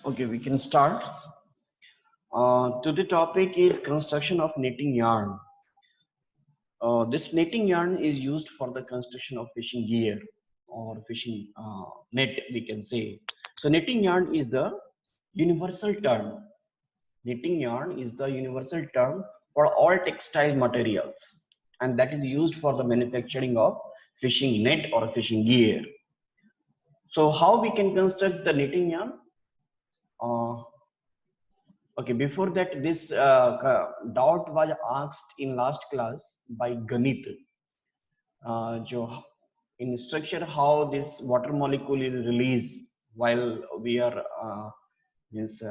Okay, we can start. Today topic is construction of knitting yarn. This knitting yarn is used for the construction of fishing gear or fishing net, we can say. So knitting yarn is the universal term. Knitting yarn is the universal term for all textile materials, and that is used for the manufacturing of fishing net or fishing gear. So how we can construct the knitting yarn? Okay, before that, this doubt was asked in last class by Ganit. In structure, how this water molecule is released while we are means,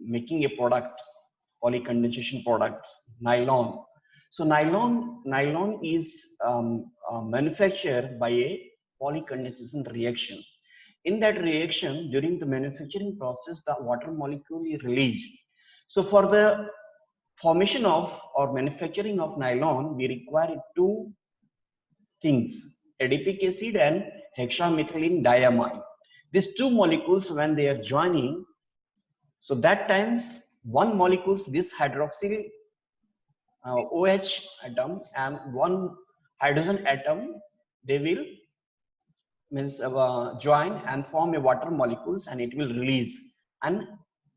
making a product, polycondensation product, nylon. So nylon is manufactured by a polycondensation reaction. In that reaction, during the manufacturing process, the water molecule is released. So for the formation of or manufacturing of nylon, we require two things: adipic acid and hexamethylene diamine. These two molecules, when they are joining, so that times one molecules, this hydroxyl OH atom and one hydrogen atom, they will join and form a water molecules, and it will release, and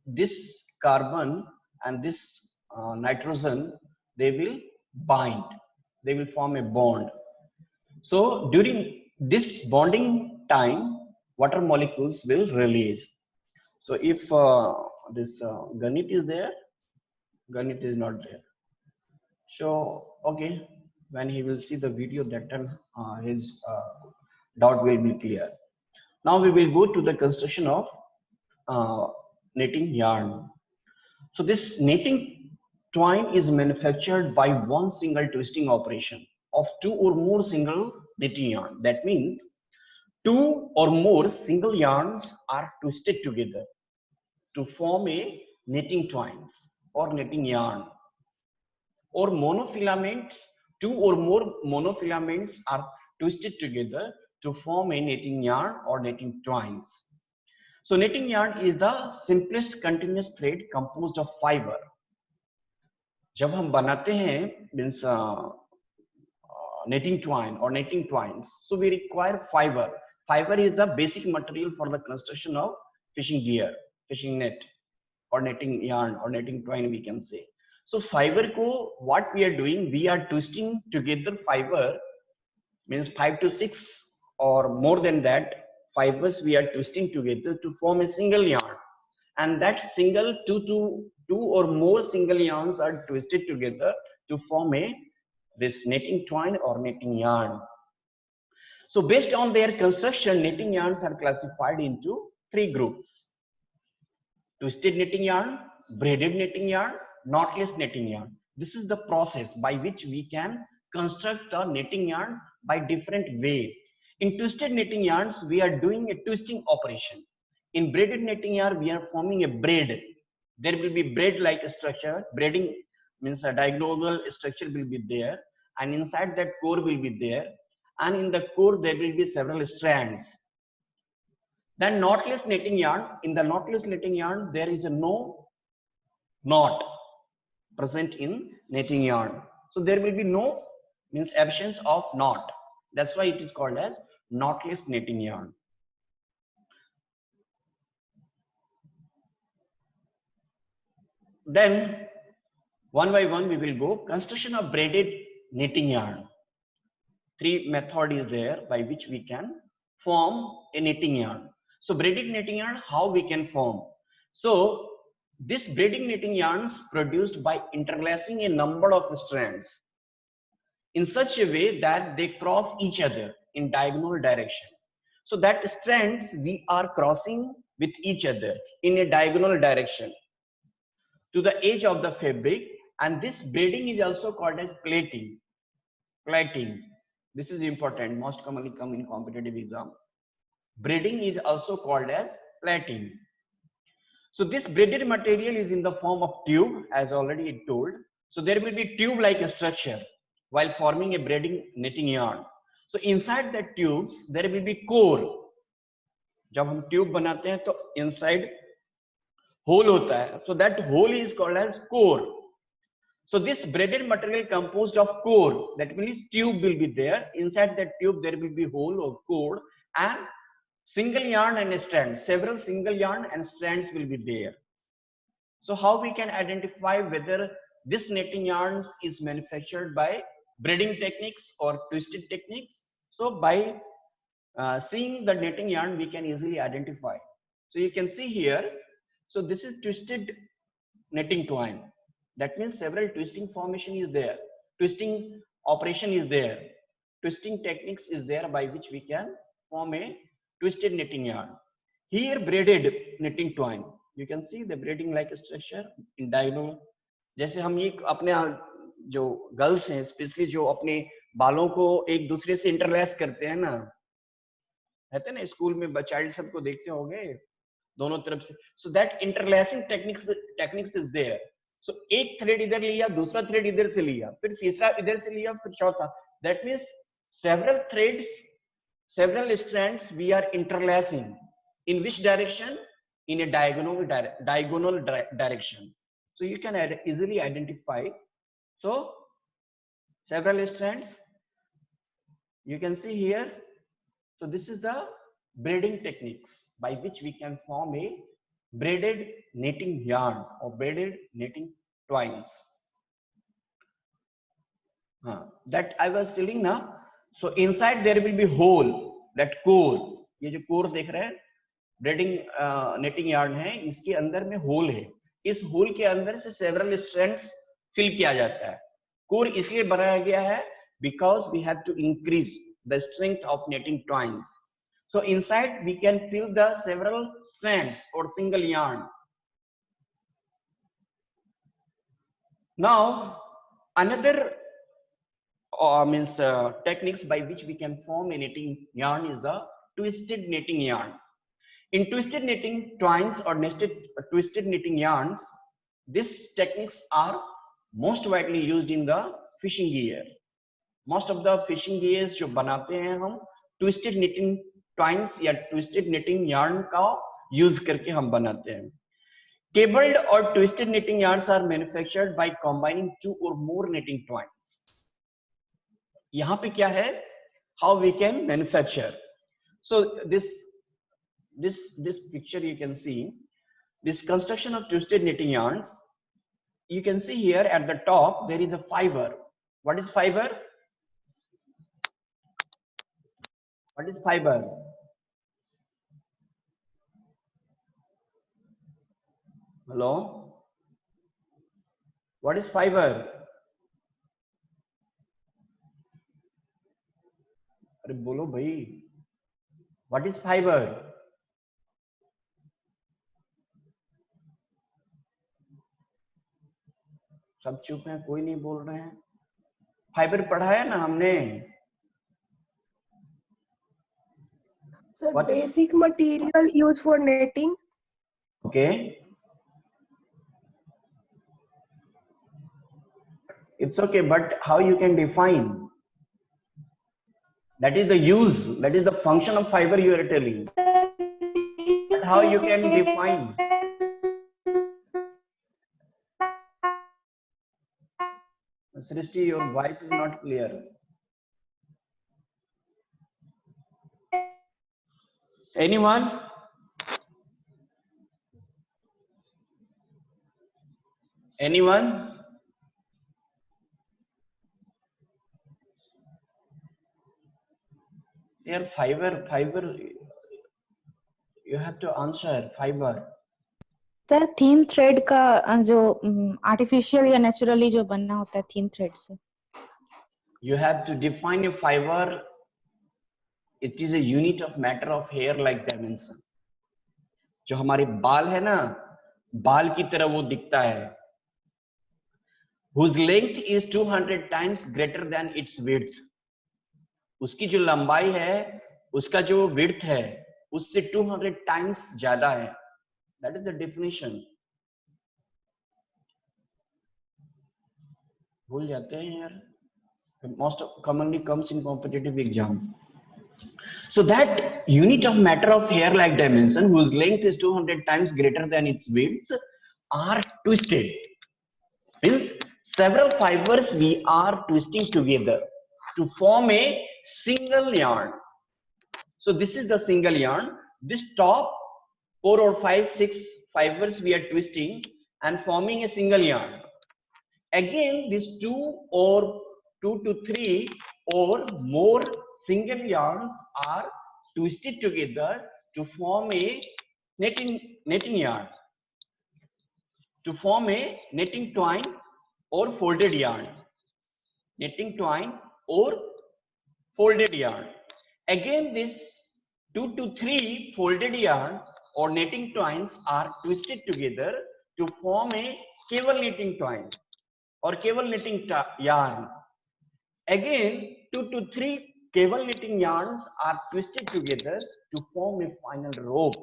this carbon and this nitrogen, they will bind, they will form a bond. So during this bonding time, water molecules will release. So if this Ganit is there, Ganit is not there. So okay, when he will see the video, that time his doubt will be clear. Now we will go to the construction of knitting yarn. So this knitting twine is manufactured by one single twisting operation of two or more single knitting yarn. That means two or more single yarns are twisted together to form a knitting twines or knitting yarn. Or monofilaments, two or more monofilaments are twisted together to form a knitting yarn or knitting twines. So knitting yarn is the simplest continuous thread composed of fiber. जब हम बनाते हैं means knitting twine or knitting twines, so we require fiber. Fiber is the basic material for the construction of fishing gear, fishing net, or knitting yarn or knitting twine, we can say. So fiber ko, what we are doing, we are twisting together fiber, means 5 to 6 or more than that fibers we are twisting together to form a single yarn, and that single two or more single yarns are twisted together to form a this knitting twine or knitting yarn. So based on their construction, knitting yarns are classified into three groups: twisted knitting yarn, braided knitting yarn, knotless knitting yarn. This is the process by which we can construct a knitting yarn by different way. In twisted knitting yarns, we are doing a twisting operation. In braided knitting yarn, we are forming a braid. There will be braid like a structure. Braiding means a diagonal structure will be there, and inside that core will be there, and in the core there will be several strands. Then knotless knitting yarn. In the knotless knitting yarn, there is no knot present in knitting yarn. So there will be no means absence of knot. That's why it is called as knotless knitting yarn. Then one by one we will go. Construction of braided knitting yarn. Three method is there by which we can form a knitting yarn. So braided knitting yarn, how we can form? So this braiding knitting yarns produced by interlacing a number of strands in such a way that they cross each other in diagonal direction. So that strands we are crossing with each other in a diagonal direction to the edge of the fabric, and this braiding is also called as plaiting. Plaiting. This is important, most commonly come in competitive exam. Braiding is also called as plaiting. So this braided material is in the form of tube, as already told. So there will be tube-like structure while forming a braiding knitting yarn. So inside the tubes there will be core. जब हम tube बनाते हैं तो inside whole होता है, so that hole is called as core. So this braided material composed of core, that means tube will be there. Inside that tube there will be hole or core, and single yarn and strands, several single yarn and strands will be there. So how we can identify whether this netting yarns is manufactured by braiding techniques or twisted techniques? So by seeing the netting yarn we can easily identify. So you can see here, so this is twisted netting twine. That means several twisting formation is there, twisting operation is there, twisting techniques is there by which we can form a twisted netting yarn. Here braided netting twine, you can see the braiding like structure in diagonal. जैसे हम ये अपने जो girls हैं specially जो अपने बालों को एक दूसरे से इंटरलैस करते हैं ना, रहते ना स्कूल में चाइल्ड सबको देखते होंगे दोनों तरफ से, so that interlacing techniques is there. So एक थ्रेड इधर लिया, दूसरा थ्रेड इधर से लिया, फिर तीसरा इधर से लिया, फिर चौथा. That means several threads, several strands we are interlacing. In which direction? In a diagonal direction. So you can easily identify. So several strands you can see here. So this is the braiding techniques by which we can form a braided knitting yarn or braided knitting twines. That I was telling now. So inside there will be hole, that core. ये जो core देख रहे हैं braiding knitting yarn है, इसके अंदर में hole है. इस hole के अंदर से several strands fill किया जाता है. core इसलिए बनाया गया है because we have to increase the strength of knitting twines. So inside we can fill the several strands or single yarn. Now another techniques by which we can form a knitting yarn is the twisted knitting yarn. In twisted knitting twines or twisted knitting yarns, these techniques are most widely used in the fishing gear. Most of the fishing gears जो बनाते हैं हम twisted knitting twines या twisted knitting yarn का use करके हम बनाते हैं. Cabled or twisted knitting yarns are manufactured by combining two or more knitting twines. यहाँ पे क्या है, how we can manufacture. So this picture you can see this construction of twisted knitting yarns. You can see here at the top there is a fiber. What is fiber? What is fiber? Hello? What is fiber? अरे बोलो भाई, what is fiber? सब चुप हैं, कोई नहीं बोल रहे हैं. फाइबर पढ़ा है ना हमने. Sir, basic material used for knitting. Okay. It's okay, but how you can define? That is the use, that is the function of fiber you are telling. But how you can define? Srishti, your voice is not clear. Anyone? Anyone? There fiber. You have to answer fiber. Sir thin thread का जो artificial या naturally जो बनना होता है थीन thread से. You have to define a fiber. It is a unit of matter of hair like dimension. जो हमारे बाल है ना, बाल की तरह वो दिखता है. Whose length is 200 times greater than its width. उसकी जो लंबाई है, उसका जो width है, उससे 200 times ज्यादा है. That is the definition. भूल जाते हैं यार. Most commonly comes in competitive exam. So that unit of matter of hair-like dimension whose length is 200 times greater than its width are twisted. Means several fibers we are twisting together to form a single yarn. So this is the single yarn. This top 4 or 5, 6 fibers we are twisting and forming a single yarn. Again, these 2 to 3 or more single yarns are twisted together to form a netting yarn, to form a netting twine or folded yarn. Netting twine or folded yarn. Again, this 2 to 3 folded yarn or netting twines are twisted together to form a cable knitting twine or cable knitting yarn. Again, 2 to 3 cable knitting yarns are twisted together to form a final rope.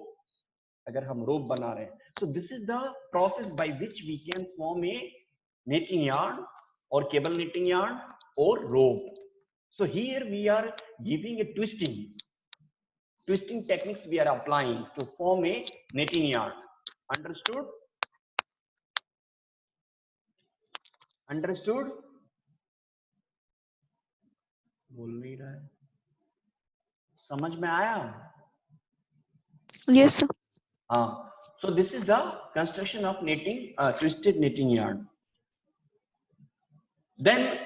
अगर हम rope बना रहे हैं, so this is the process by which we can form a knitting yarn or cable knitting yarn or rope. So here we are giving a twisting techniques we are applying to form a knitting yarn. Understood? Understood? बोल नहीं रहा है, समझ में आया? Yes, sir. So this is the construction of knitting, twisted knitting yarn. Then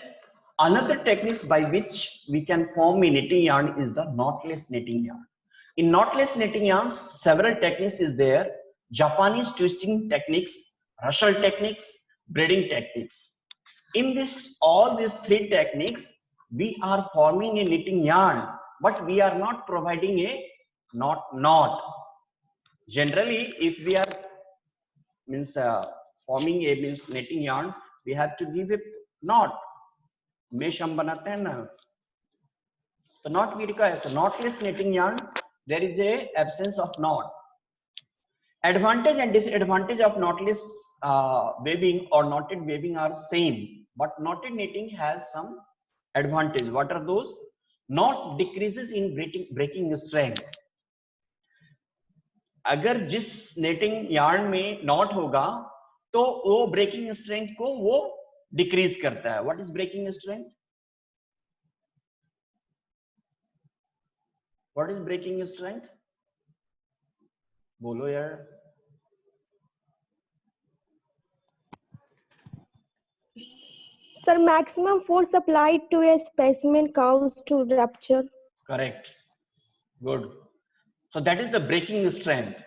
another techniques by which we can form a knitting yarn is the knotless knitting yarn. In knotless knitting yarns, several techniques is there: Japanese twisting techniques, Russell techniques, braiding techniques. In this, all these 3 techniques, we are forming a knitting yarn, but we are not providing a knot. Generally, if we are forming a knitting yarn, we have to give a knot. Mesh हम बनाते हैं ना, तो knot we require. So knotless knitting yarn, there is a absence of knot. Advantage and disadvantage of knotless weaving or knotted weaving are same, but knotted knitting has some advantage. What are those? Knot decreases in breaking strength. अगर जिस netting yarn में not होगा तो वो breaking strength को वो decreases करता है. What is breaking strength? What is breaking strength? बोलो यार. Sir, maximum force applied to a specimen causes to rupture. Correct. Good. So that is the breaking strength.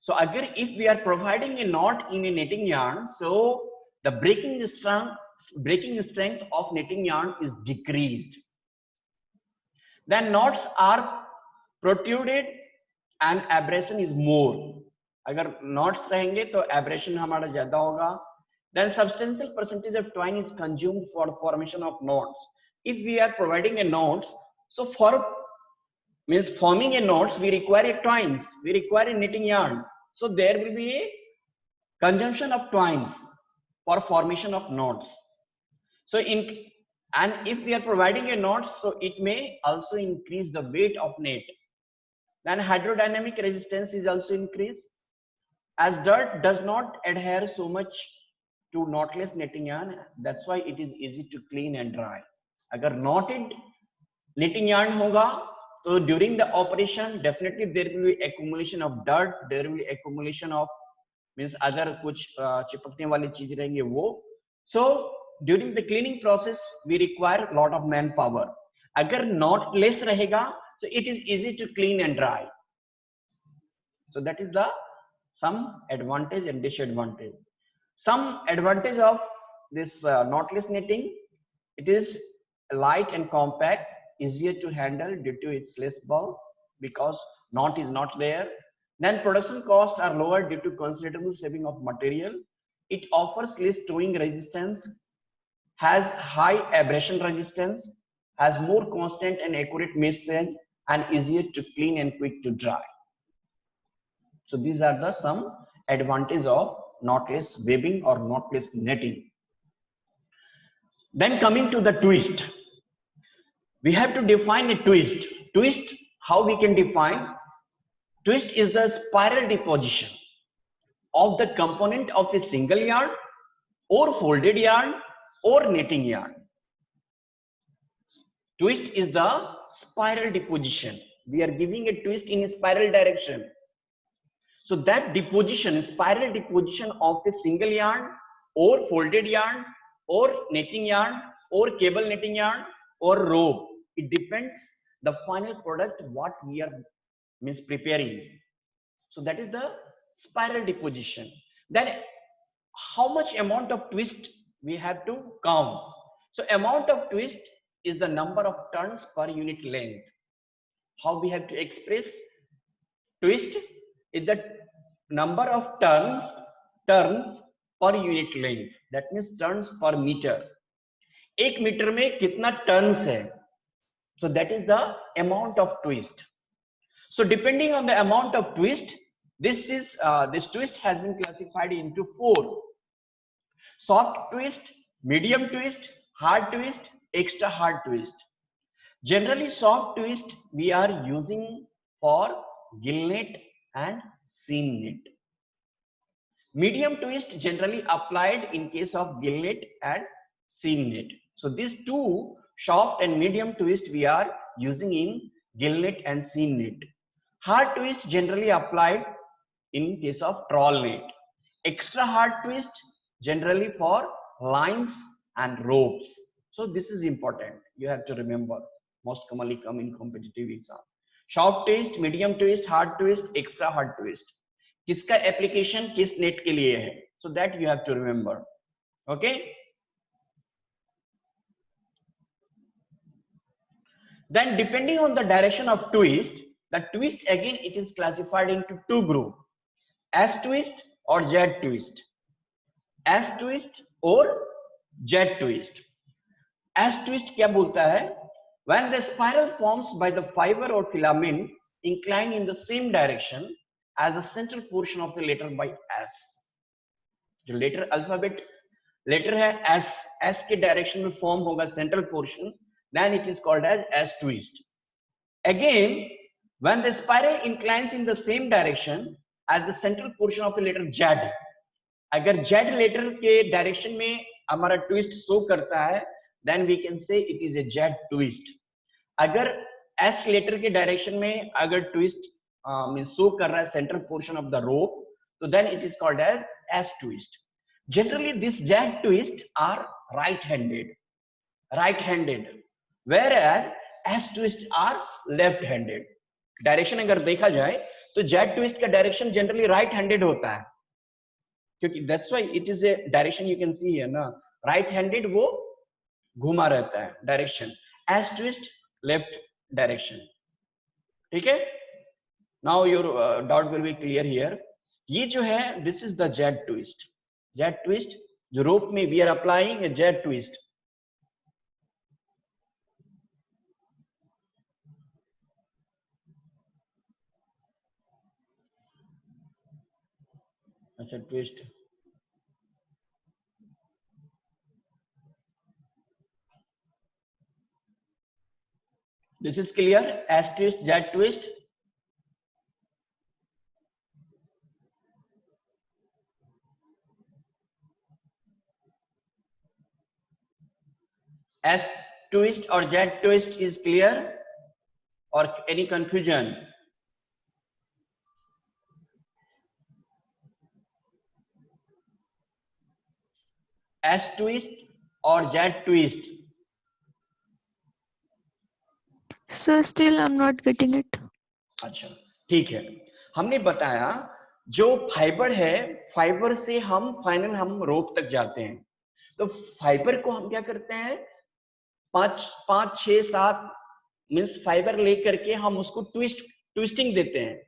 So again, if we are providing a knot in a knitting yarn, so the breaking strength of knitting yarn is decreased. Then knots are protruded and abrasion is more. अगर knots रहेंगे तो abrasion हमारा ज्यादा होगा. Then substantial percentage of twine is consumed for formation of knots. If we are providing a knots, so for means forming a knots, we require a twines, we require a knitting yarn. So there will be a consumption of twines for formation of knots. So and if we are providing a knots, so it may also increase the weight of net. Then hydrodynamic resistance is also increased, as dirt does not adhere so much to knotless knitting yarn. That's why it is easy to clean and dry. अगर knotted knitting yarn होगा, so during the operation, definitely there will be accumulation of dirt, there will be accumulation of means other कुछ चिपकने वाली चीज रहेंगे वो. So during the cleaning process, we require a lot of manpower. अगर knotless रहेगा, so it is easy to clean and dry. So that is the some advantage and disadvantage. Some advantage of this knotless knitting: it is light and compact, easier to handle due to its less bulk because knot is not there. Then production costs are lower due to considerable saving of material. It offers less towing resistance, has high abrasion resistance, has more constant and accurate mesh set, and easier to clean and quick to dry. So these are the some advantages of knotless weaving or knotless knitting. Then coming to the twist, we have to define a twist. twist, how we can define? Twist is the spiral deposition of the component of a single yarn or folded yarn or knitting yarn. Twist is the spiral deposition. We are giving a twist in a spiral direction. So that deposition, spiral deposition of a single yarn or folded yarn or knitting yarn or cable knitting yarn or rope, it depends the final product what we are preparing. So that is the spiral deposition. Then how much amount of twist we have to count? So amount of twist is the number of turns per unit length. How we have to express twist is the number of turns per unit length. That means turns per meter. एक metre में कितना turns है? So that is the amount of twist. So depending on the amount of twist, this twist has been classified into 4: soft twist, medium twist, hard twist, extra hard twist. Generally soft twist we are using for gill net and seam net. Medium twist generally applied in case of gill net and seam net. So these two, soft and medium twist, we are using in gill net and seam net. Hard twist generally applied in case of trawl net. Extra hard twist generally for lines and ropes. So this is important. You have to remember. Most commonly come in competitive exam. Soft twist, medium twist, hard twist, extra hard twist. किसका application किस net के लिए है? So that you have to remember. Okay. Then depending on the direction of twist, the twist again it is classified into 2 groups: S twist or Z twist. S twist or Z twist. S twist क्या बोलता है? When the spiral forms by the fiber or filament incline in the same direction as the central portion of the letter by S. जो letter alphabet letter है S के direction में form होगा central portion, then it is called as S twist. Again, when the spiral inclines in the same direction as the central portion of the letter Z, अगर Z letter के direction में हमारा twist show करता है, then we can say it is a Z twist. अगर S letter के direction में अगर twist show कर रहा है central portion of the rope, so then it is called as S twist. Generally, this Z twist are right-handed, whereas S twist are left-handed. Direction अगर देखा जाए तो Z twist का direction generally right-handed होता है, क्योंकि that's why it is a direction you can see here ना, right-handed वो घुमा रहता है direction, S twist left direction. ठीक है? Now your doubt will be clear here. ये जो है this is the Z twist. Z twist जो rope में we are applying a Z twist. अच्छा twist. This is clear. S twist, Z twist. S twist or Z twist is clear, or any confusion? S twist or Z twist? So still I'm not getting it. अच्छा ठीक है, हमने बताया जो fibre है, fibre से हम final हम रोप तक जाते हैं, तो फाइबर को हम क्या करते हैं 5 6 7 मींस फाइबर लेकर के हम उसको ट्विस्टिंग देते हैं,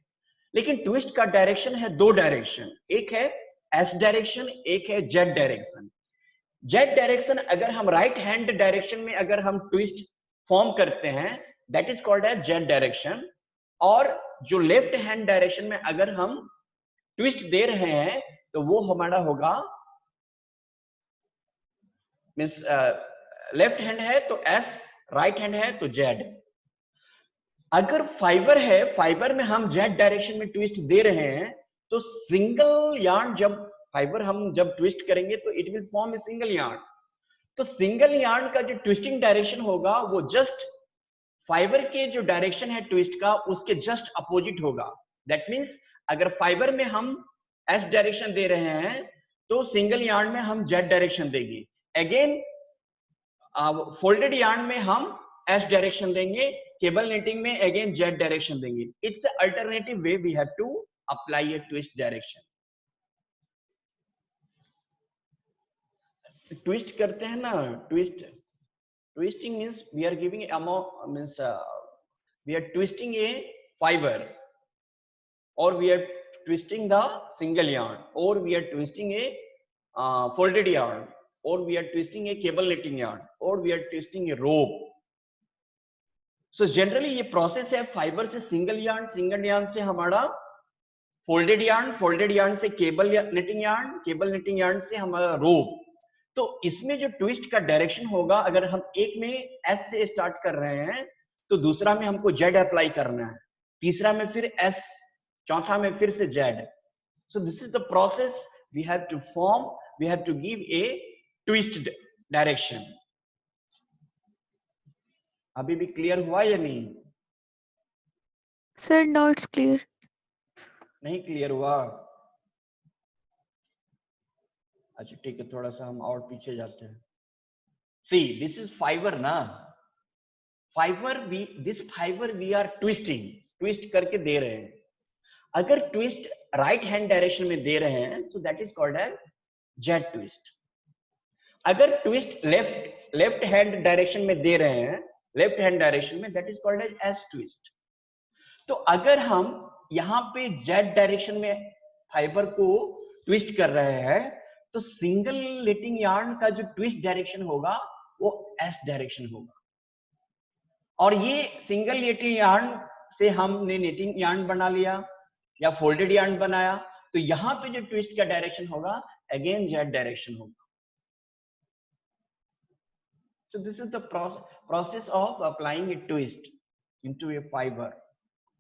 लेकिन ट्विस्ट का डायरेक्शन है 2 डायरेक्शन, एक है एस डायरेक्शन, एक है जेड डायरेक्शन. जेड डायरेक्शन अगर हम राइट हैंड डायरेक्शन में अगर हम ट्विस्ट फॉर्म करते हैं that is called as Z direction, और जो लेफ्ट हैंड डायरेक्शन में अगर हम ट्विस्ट दे रहे हैं तो वो हमारा होगा मींस लेफ्ट हैंड है तो एस, राइट हैंड है तो जेड. अगर फाइबर है, फाइबर में हम जेड डायरेक्शन में ट्विस्ट दे रहे हैं, तो सिंगल यार्न जब फाइबर हम जब ट्विस्ट करेंगे तो it will form A single yarn. तो सिंगल यार्न का जो ट्विस्टिंग डायरेक्शन होगा वो जस्ट फाइबर के जो डायरेक्शन है ट्विस्ट का उसके जस्ट अपोजिट होगा। दैट मीन्स अगर फाइबर में हम एस डायरेक्शन दे रहे हैं तो सिंगल यार्न में हम जेड डायरेक्शन देंगे। अगेन फोल्डेड यार्न में हम एस डायरेक्शन देंगे, केबल नेटिंग में अगेन जेड डायरेक्शन देंगे। It's alternative way we have to apply a twist direction. Twist करते हैं ना, twisting means we are giving we are twisting a fiber, or we are twisting the single yarn, or we are twisting a folded yarn, or we are twisting a cable knitting yarn, or we are twisting a rope. So generally ये process है fibre से single yarn से हमारा folded yarn से cable netting yarn से हमारा रोप। तो इसमें जो ट्विस्ट का डायरेक्शन होगा, अगर हम एक में एस से स्टार्ट कर रहे हैं तो दूसरा में हमको जेड अप्लाई करना है, तीसरा में फिर एस, चौथा में फिर से Z. So this is the process we have to form, we have to give a twist direction. अभी भी क्लियर हुआ या नहीं? Sir now it's clear. नहीं क्लियर हुआ? अच्छा ठीक है, थोड़ा सा हम और पीछे जाते हैं। सी दिस इज फाइबर ना, this fibre we are twist करके दे रहे हैं। अगर ट्विस्ट राइट हैंड डायरेक्शन में दे रहे हैं so that is called as Z twist. अगर ट्विस्ट लेफ्ट हैंड डायरेक्शन में दे रहे हैं, लेफ्ट हैंड डायरेक्शन में, that is called as S twist. तो अगर हम यहाँ पे जेड डायरेक्शन में फाइबर को ट्विस्ट कर रहे हैं तो सिंगल नेटिंग यार्न का जो ट्विस्ट डायरेक्शन होगा वो एस डायरेक्शन होगा। और ये सिंगल नेटिंग यार्न से हमने नेटिंग यार्न बना लिया या फोल्डेड यार्न बनाया, तो यहाँ पे जो ट्विस्ट का डायरेक्शन होगा अगेन जेड डायरेक्शन होगा। So this is the process of applying a twist into a fiber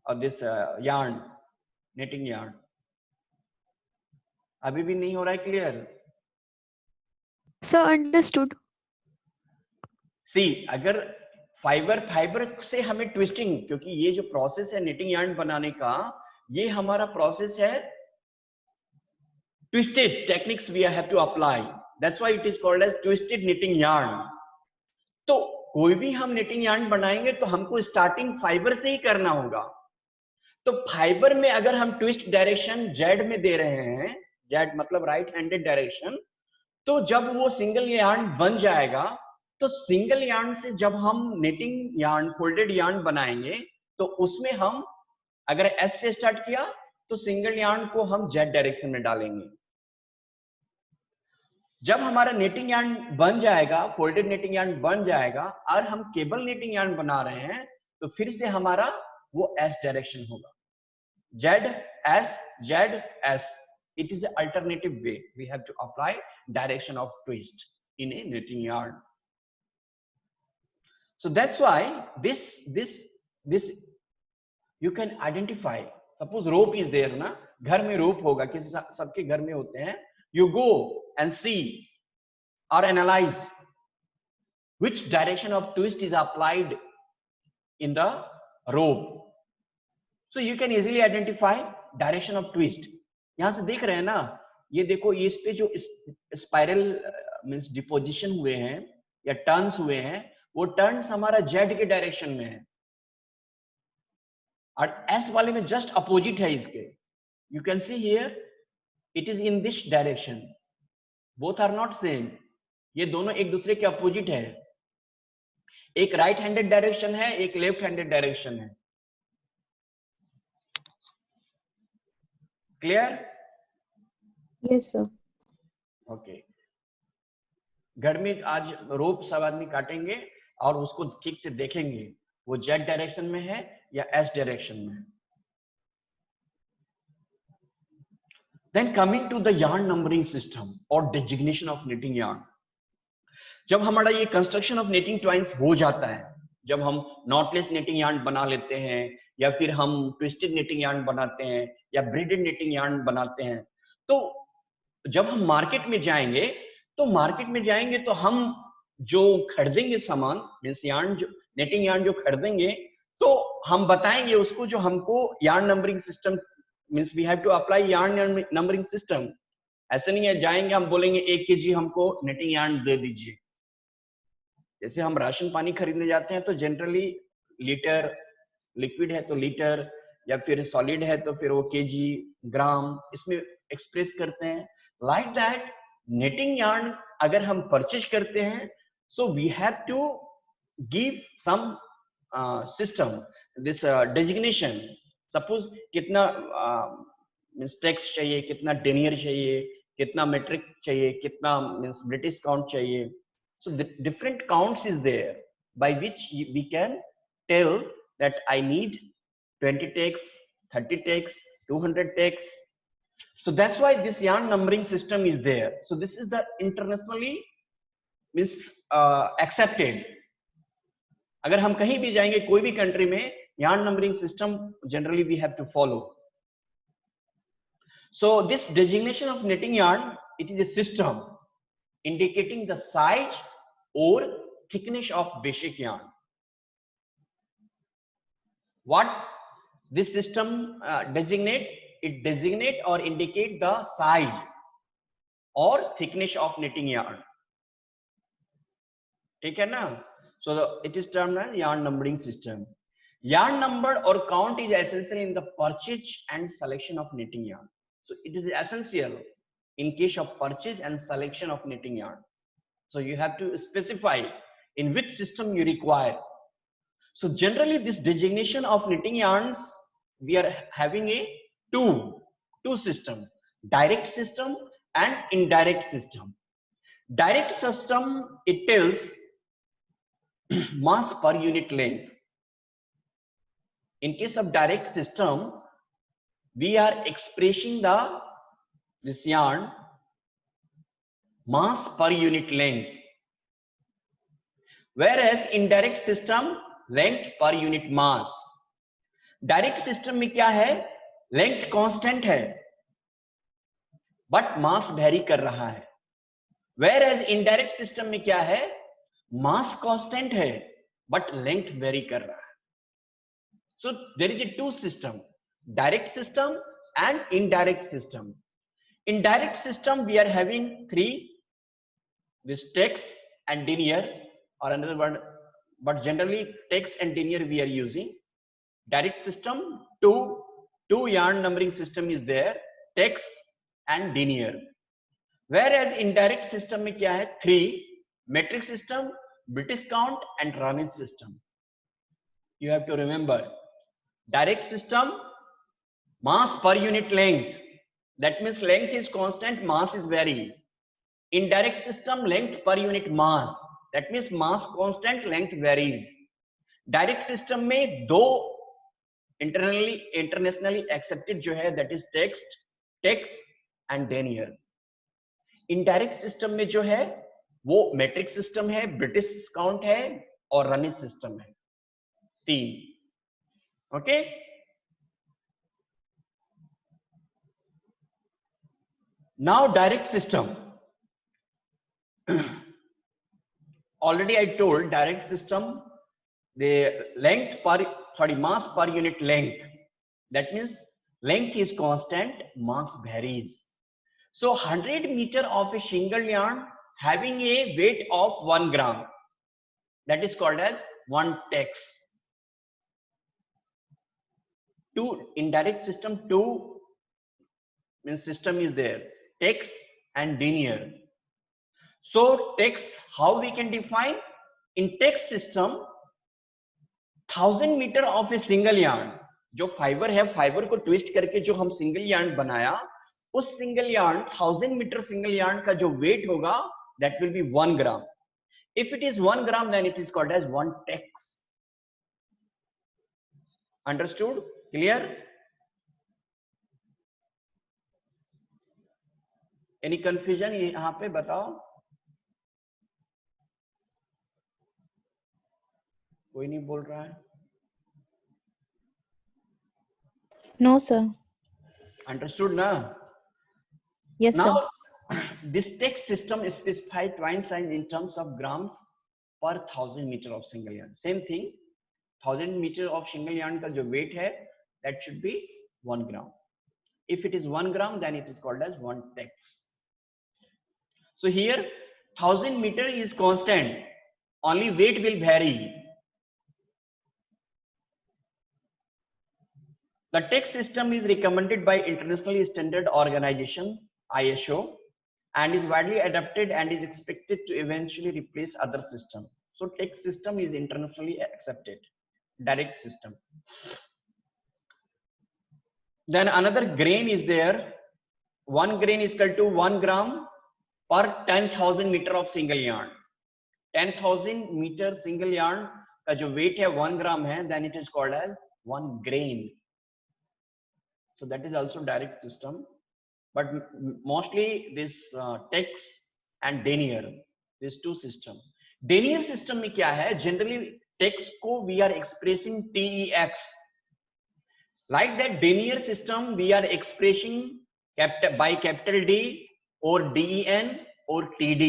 or this yarn, knitting yarn. अभी भी नहीं हो रहा है क्लियर? Sir understood. सी अगर फाइबर से हमें ट्विस्टिंग, क्योंकि ये जो प्रोसेस है निटिंग यार्न बनाने का, ये हमारा प्रोसेस है twisted techniques we have to apply, that's why it is called as twisted knitting yarn. तो कोई भी हम निटिंग यार्न बनाएंगे तो हमको स्टार्टिंग फाइबर से ही करना होगा। तो फाइबर में अगर हम ट्विस्ट डायरेक्शन जेड में दे रहे हैं, जेड मतलब राइट हैंडेड डायरेक्शन, तो जब वो सिंगल यार्न बन जाएगा तो सिंगल यार्न से जब हम निटिंग यार्न फोल्डेड यार्न बनाएंगे तो उसमें हम अगर एस से स्टार्ट किया तो सिंगल यार्न को हम जेड डायरेक्शन में डालेंगे। जब हमारा नेटिंग यार्न बन जाएगा, फोल्डेड नेटिंग यार्न बन जाएगा और हम केबल नेटिंग यार्न बना रहे हैं तो फिर से हमारा वो एस डायरेक्शन होगा, Z S. It is an alternative way we have to apply direction of twist in a knitting yarn. So that's why this you can identify. Suppose rope is there ना, घर में rope होगा, किसी सबके घर में होते हैं। You go and see or analyze which direction of twist is applied in the rope. So you can easily identify direction of twist. यहां से देख रहे हैं ना, ये देखो, ये इस पे जो स्पाइरल मींस डिपोजिशन हुए हैं या टर्न्स हुए हैं, वो टर्न्स हमारा जेड के डायरेक्शन में है और एस वाले में जस्ट अपोजिट है इसके। You can see here it is in this direction, both are not same, ये दोनों एक दूसरे के अपोजिट है। एक राइट हैंडेड डायरेक्शन है, एक लेफ्ट हैंडेड डायरेक्शन है। क्लियर? Yes sir. ओके, घर में आज रोप सब आदमी काटेंगे और उसको ठीक से देखेंगे वो जेड डायरेक्शन में है या एस डायरेक्शन में है। Then coming to the yarn numbering system और डेजिग्नेशन ऑफ निटिंग यार्न। जब हमारा ये कंस्ट्रक्शन ऑफ निटिंग ट्वाइंस हो जाता है जब हम नॉटलेस नेटिंग यार्न बना लेते हैं या फिर हम ट्विस्टेड नेटिंग यार्न बनाते हैं या ब्रीडेड नेटिंग यार्न बनाते हैं, तो जब हम मार्केट में जाएंगे तो हम जो खरीदेंगे सामान मीन्स यार्न, जो नेटिंग यार्न जो खरीदेंगे, तो हम बताएंगे उसको जो हमको yarn numbering system means we have to apply yarn numbering system. ऐसे नहीं है जाएंगे हम बोलेंगे 1 kg हमको नेटिंग यार्न दे दीजिए। जैसे हम राशन पानी खरीदने जाते हैं तो जनरली लीटर, लिक्विड है तो लीटर, या फिर सॉलिड है तो फिर वो केजी, ग्राम इसमें एक्सप्रेस करते हैं। लाइक दैट नेटिंग यार्न अगर हम परचेज करते हैं, so we have to give some system this designation. Suppose कितना मीन्स टेक्स चाहिए, कितना डेनियर चाहिए, कितना मेट्रिक चाहिए, कितना मीन्स ब्रिटिश काउंट चाहिए। So the different counts is there by which we can tell that I need 20 ticks, 30 ticks, 200 ticks. So that's why this yarn numbering system is there. So this is the internationally means accepted. अगर हम कहीं भी जाएंगे कोई भी country में, yarn numbering system generally we have to follow. So this designation of netting yarn, it is a system indicating the size or thickness of basic yarn. What this system designate? It designate or indicate the size or thickness of knitting yarn. ठीक है ना? So it is termed as yarn numbering system. Yarn number or count is essential in the purchase and selection of knitting yarn. So it is essential in case of purchase and selection of knitting yarn. So you have to specify in which system you require. So generally this designation of knitting yarns, we are having a two system, direct system and indirect system. Direct system, it tells mass per unit length. In case of direct system, we are expressing this yarn mass per unit length, whereas indirect system length per unit mass. Direct system में क्या है, length constant है but mass vary कर रहा है, where as indirect system में क्या है, मास कांस्टेंट है बट लेंथ वेरी कर रहा है. So there is a two system, direct system and indirect system. In direct system we are having three, this text and denier or another word, but generally text and denier we are using. Direct system, two yarn numbering system is there, text and denier. Whereas indirect system में क्या है, three, metric system, British count and runnage system. You have to remember, direct system mass per unit length, that means length is constant, mass is vary. Indirect system length per unit mass, that means mass constant, length varies. Direct system में दो internationally accepted जो है, that is text and denier. Indirect system में जो है वो metric system है, British count है और runnage system है, तीन. Okay. Now direct system, already I told direct system, the mass per unit length, that means length is constant, mass varies. So 100 meter of a shingle yarn having a weight of 1 gram, that is called as 1 tex. Two indirect system, two means system is there, text and denier. So text, how we can define? In text system, 1000 meter of a single yarn, जो fibre है, fibre को twist करके जो हम single yarn बनाया, उस single yarn 1000 metre single yarn का जो वेट होगा, that will be 1 gram. If it is 1 gram, then it is called as 1 tex. Understood? Clear? Any confusion यहाँ पे बताओ? कोई नहीं बोल रहा है? No, sir. Understood ना? Yes, Now, sir. this text system specifies twine size in terms of grams per 1000 meter of single yarn. Same thing, 1000 meter of single yarn का जो weight है, that should be 1 gram. If it is 1 gram, then it is called as 1 text. So here, 1000 meter is constant. Only weight will vary. The text system is recommended by International Standard Organization (ISO) and is widely adopted and is expected to eventually replace other systems. So text system is internationally accepted, direct system. Then another grain is there. 1 grain is equal to 1 gram per 10,000 meter of single yarn. 10,000 meter single yarn का जो weight है 1 gram है, then it is called as 1 grain. So that is also direct system, but mostly this text and denier, these two system. Denier system में क्या है? Generally text को we are expressing tex. Like that denier system we are expressing by capital D or den or td.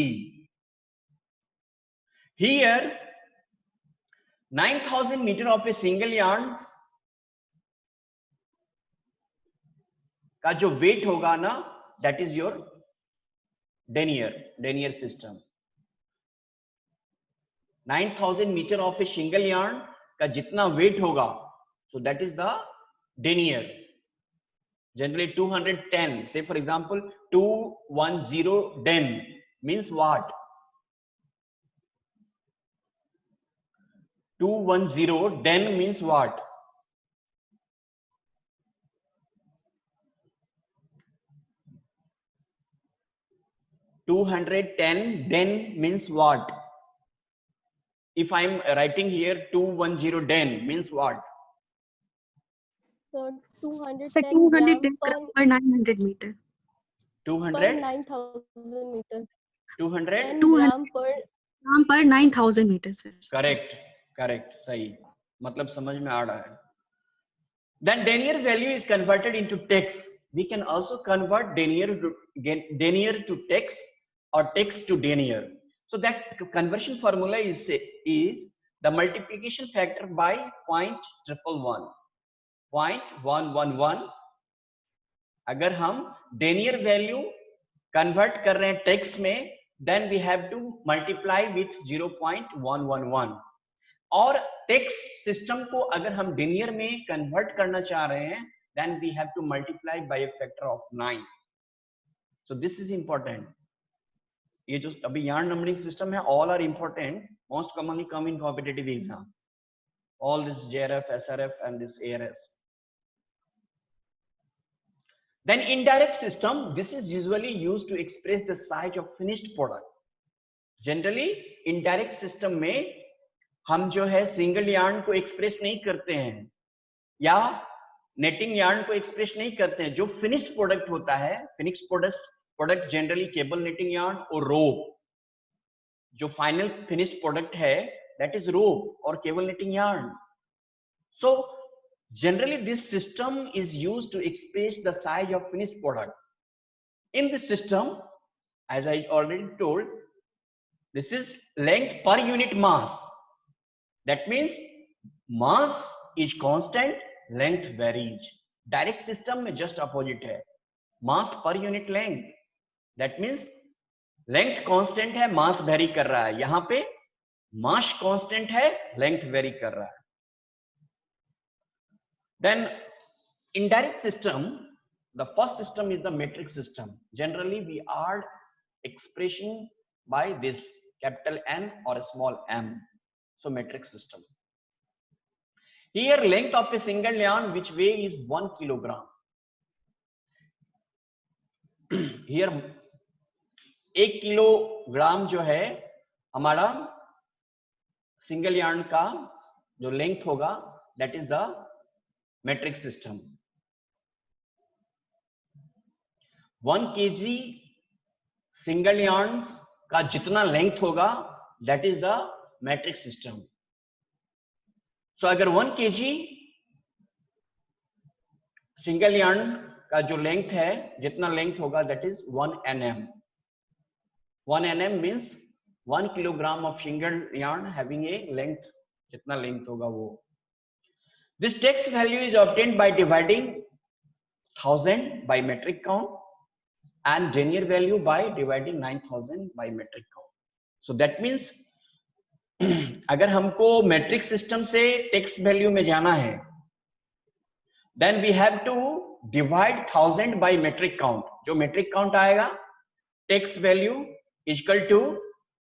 Here 9,000 meter of a single yarns का जो weight होगा ना, that is your denier system. 9,000 metre of a single yarn का जितना weight होगा, so that is the denier. Generally 210, say for example 210 den means what? 210 den means what? 210 den means what? If I am writing here 210 den means what? So 210 So 210 gram gram per 900 meter. 200 per 9,000 meter. 200 10 200 gram per gram per 9,000 meters, sir. correct सही, मतलब समझ में आ रहा है. Then denier value is converted into text. We can also convert denier to text or text to denier. So that conversion formula is the multiplication factor by 0.111. 0.111. अगर हम denier value convert कर रहे हैं text में, then we have to multiply with 0.111. और text system को अगर हम denier में convert करना चाह रहे हैं, then we have to multiply by a factor of 9. So this is important. ये जो अभी yarn numbering system है, all are important, most commonly come in competitive exam. All this JRF, SRF and this ARS. Then indirect system, this is usually used to express the size of finished product. Generally indirect system में हम जो है single yarn को express नहीं करते हैं या netting yarn को express नहीं करते हैं. जो finished product होता है, finished product generally cable netting yarn और rope. जो final finished product है, that is rope or cable netting yarn. So generally this system is used to express the size of finished product. In this system, as I already told, this is length per unit mass. That means mass is constant, length varies. Direct system में just opposite है, mass per unit length. That means length constant है, mass vary कर रहा है. यहाँ पे mass constant है, length vary कर रहा है. Then indirect system, the first system is the metric system. Generally we are expressing by this capital N or a small m. So metric system. Here length of a single yarn which weight is 1 kilogram. Here 1 kilogram जो है हमारा single yarn का जो length होगा, that is the metric system. 1 kg single yarns का जितना length होगा, that is the metric system. सो अगर 1 kg सिंगल यार्न का जो लेंथ है, जितना लेंथ होगा that is 1 nm. 1 nm means 1 kilogram of single yarn having a length, जितना लेंथ होगा वो. This tex value is obtained by dividing 1000 by metric count and denier value by dividing 9000 by metric count. So that means अगर हमको metric system से takes value में जाना है, then we have to divide 1000 by metric count. जो metric count आएगा, tex value equal to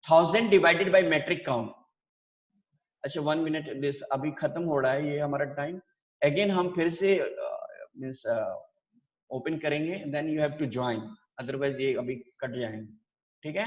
1000 divided by metric count. अच्छा 1 minute, this अभी खत्म हो रहा है ये हमारा टाइम. अगेन हम फिर से मींस ओपन करेंगे, then you have to join, otherwise ये अभी कट जाएंगे. ठीक है.